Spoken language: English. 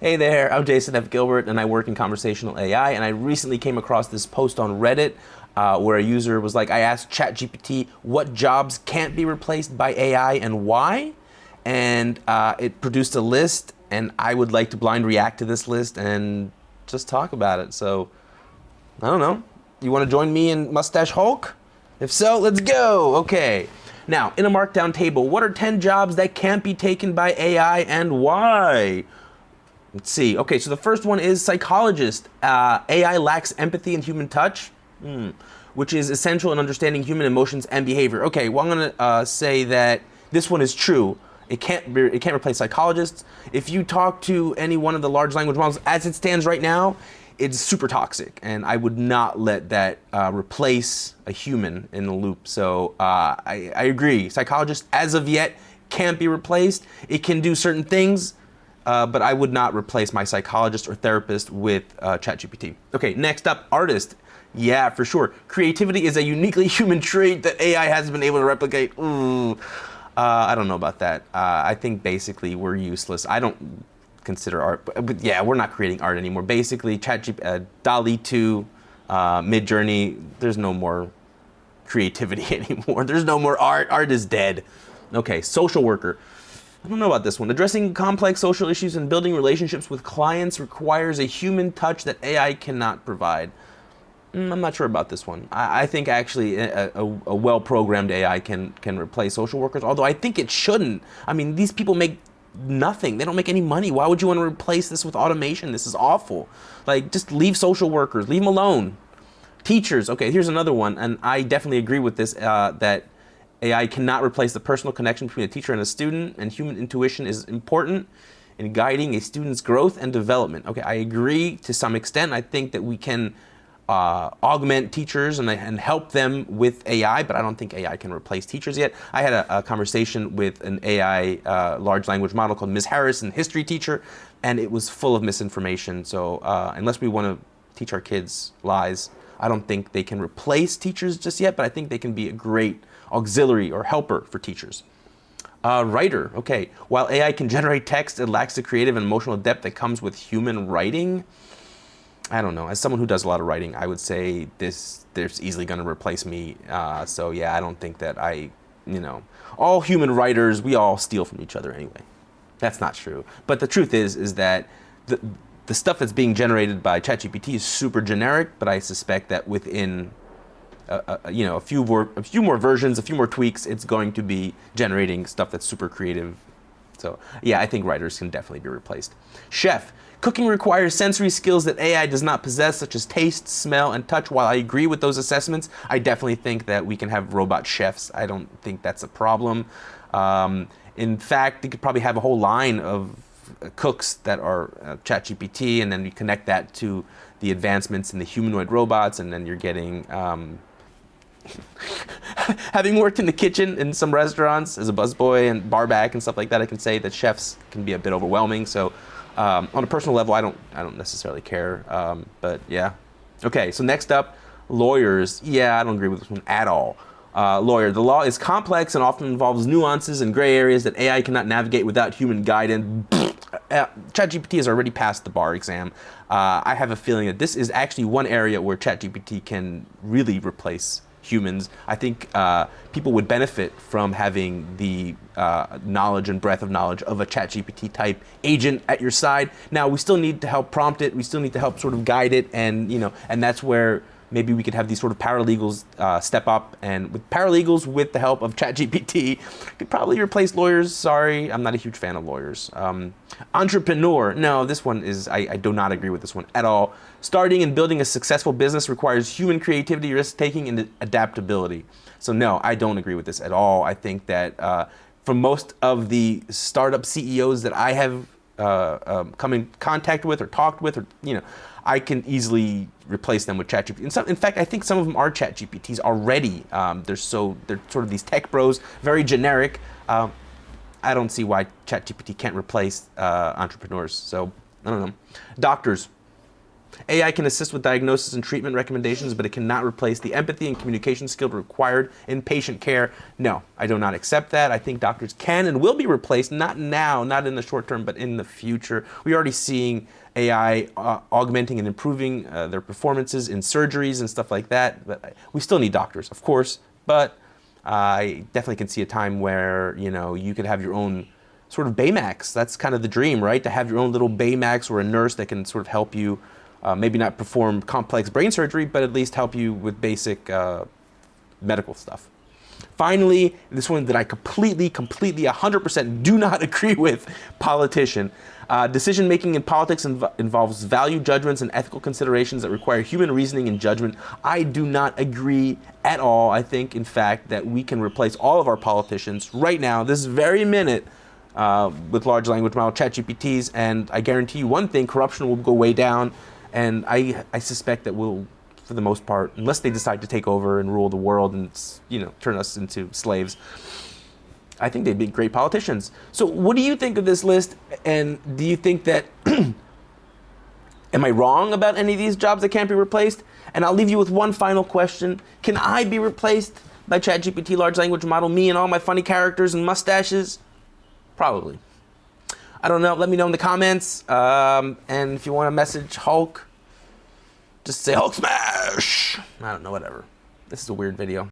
Hey there, I'm Jason F. Gilbert, and I work in conversational AI. And I recently came across this post on Reddit where a user was like, I asked ChatGPT what jobs can't be replaced by AI and why. And it produced a list, and I would like to blind react to this list and just talk about it. So, I don't know. You want to join me in Mustache Hulk? If so, let's go. Okay. Now, in a markdown table, what are 10 jobs that can't be taken by AI and why? Let's see. Okay, so the first one is psychologist. AI lacks empathy and human touch, which is essential in understanding human emotions and behavior. Okay, well, I'm gonna say that this one is true. It can't replace psychologists. If you talk to any one of the large language models, as it stands right now, it's super toxic, and I would not let that replace a human in the loop. So I agree. Psychologists, as of yet, can't be replaced. It can do certain things. But I would not replace my psychologist or therapist with ChatGPT. Okay, next up, artist. Yeah, for sure. Creativity is a uniquely human trait that AI hasn't been able to replicate. I don't know about that. I think basically we're useless. I don't consider art, but yeah, we're not creating art anymore. Basically, ChatGPT, DALL-E 2, Midjourney, there's no more creativity anymore. There's no more art. Art is dead. Okay, social worker. I don't know about this one. Addressing complex social issues and building relationships with clients requires a human touch that AI cannot provide. I'm not sure about this one. I think actually a well-programmed AI can replace social workers, although I think it shouldn't. I mean, these people make nothing. They don't make any money. Why would you want to replace this with automation? This is awful. Like, just leave social workers. Leave them alone. Teachers. Okay, here's another one, and I definitely agree with this, that AI cannot replace the personal connection between a teacher and a student, and human intuition is important in guiding a student's growth and development. Okay, I agree to some extent. I think that we can augment teachers and help them with AI, but I don't think AI can replace teachers yet. I had a conversation with an AI large language model called Ms. Harris, a history teacher, and it was full of misinformation. So unless we want to teach our kids lies, I don't think they can replace teachers just yet, but I think they can be a great auxiliary or helper for teachers. Writer, okay. While AI can generate text, it lacks the creative and emotional depth that comes with human writing. I don't know. As someone who does a lot of writing, I would say there's easily going to replace me. So yeah, I don't think that all human writers, we all steal from each other anyway. That's not true. But the truth is that the stuff that's being generated by ChatGPT is super generic, but I suspect that within a few more versions, a few more tweaks, it's going to be generating stuff that's super creative. So yeah, I think writers can definitely be replaced. Chef. Cooking requires sensory skills that AI does not possess, such as taste, smell, and touch. While I agree with those assessments, I definitely think that we can have robot chefs. I don't think that's a problem. In fact, you could probably have a whole line of cooks that are ChatGPT, and then you connect that to the advancements in the humanoid robots, and then you're getting having worked in the kitchen in some restaurants as a busboy and barback and stuff like that, I can say that chefs can be a bit overwhelming. So on a personal level, I don't necessarily care, but yeah. Okay, so next up, lawyers. Yeah, I don't agree with this one at all. Lawyer. The law is complex and often involves nuances and gray areas that AI cannot navigate without human guidance. ChatGPT has already passed the bar exam. I have a feeling that this is actually one area where ChatGPT can really replace humans. I think people would benefit from having the knowledge and breadth of knowledge of a ChatGPT type agent at your side. Now, we still need to help prompt it. We still need to help sort of guide it, and and that's where maybe we could have these sort of paralegals step up, and with paralegals, with the help of ChatGPT, could probably replace lawyers. Sorry, I'm not a huge fan of lawyers. Entrepreneur. No, this one is, I do not agree with this one at all. Starting and building a successful business requires human creativity, risk-taking, and adaptability. So no, I don't agree with this at all. I think that for most of the startup CEOs that I have come in contact with or talked with, or I can easily replace them with ChatGPT. In fact, I think some of them are ChatGPTs already. They're sort of these tech bros, very generic. I don't see why ChatGPT can't replace entrepreneurs. So I don't know. Doctors. AI can assist with diagnosis and treatment recommendations, but it cannot replace the empathy and communication skill required in patient care. No, I do not accept that. I think doctors can and will be replaced, not now, not in the short term, but in the future. We're already seeing AI augmenting and improving their performances in surgeries and stuff like that. But we still need doctors, of course, but I definitely can see a time where, you know, you could have your own sort of Baymax. That's kind of the dream, right? To have your own little Baymax or a nurse that can sort of help you, maybe not perform complex brain surgery, but at least help you with basic medical stuff. Finally, this one that I completely, 100% do not agree with, politician. Decision-making in politics involves value judgments and ethical considerations that require human reasoning and judgment. I do not agree at all. I think, in fact, that we can replace all of our politicians right now, this very minute, with large language model ChatGPTs, and I guarantee you one thing, corruption will go way down, and I suspect that we'll, for the most part, unless they decide to take over and rule the world and, you know, turn us into slaves, I think they'd be great politicians. So what do you think of this list, and do you think that, am I wrong about any of these jobs that can't be replaced? And I'll leave you with one final question. Can I be replaced by ChatGPT large language model, me and all my funny characters and mustaches? Probably. I don't know. Let me know in the comments. And if you want to message Hulk, just say Hulk smash. I don't know, whatever. This is a weird video.